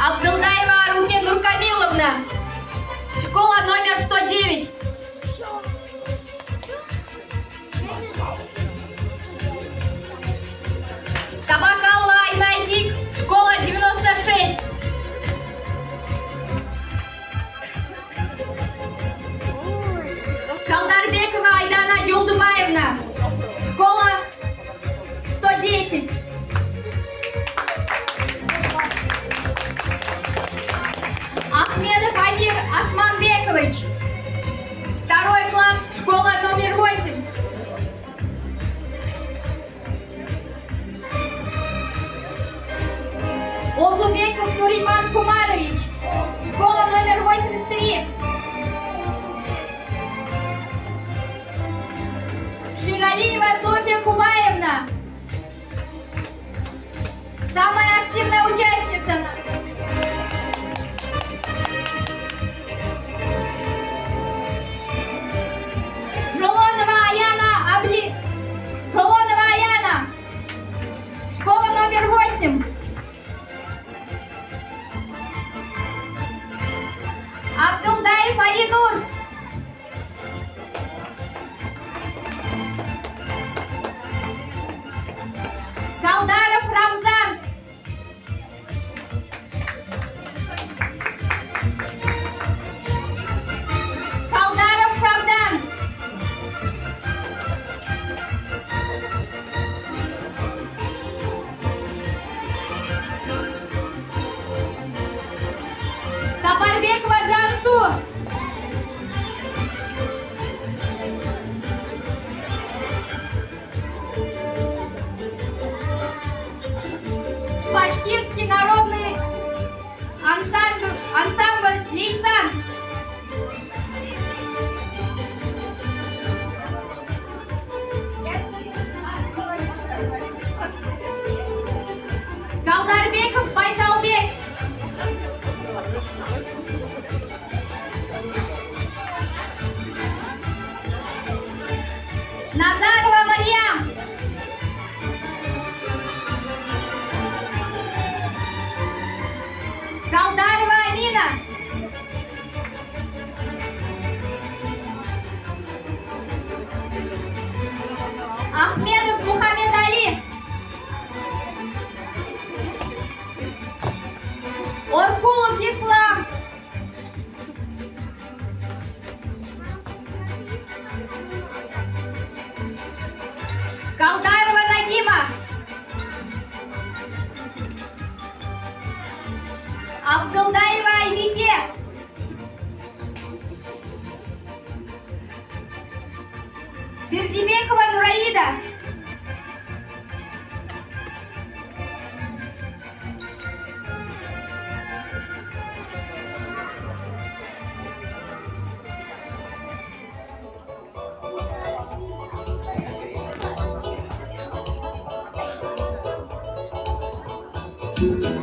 Абдулдаева Руке Нуркамиловна. Школа номер 109. Табакалла Айназик. Школа 96. Калдарбекова Айдана Джулдубаевна. Школа 110. Ахмедов Амир Османбекович. Второй класс. Школа номер 8. Озубеков Нуриман Кумарович. Школа номер 83. Ширалиева Софья Кубаевна. Самая активная участница. Жолонова Аяна. Школа номер 8. Абдулдаев Алинур. Калдаров Рамзан. Калдаров Шабдан. Сапарбекова Жансу. Башкирский народный ансамбль Лейсан. Калдарбеков Байсалбек. Назарова Марьям. Калдарова Амина. Ахмедов Мухаммед Али. Оркулов Ислам. Калдарова Нагима. Абдулдаева Айбике. Бердибекова Нураида. Thank you.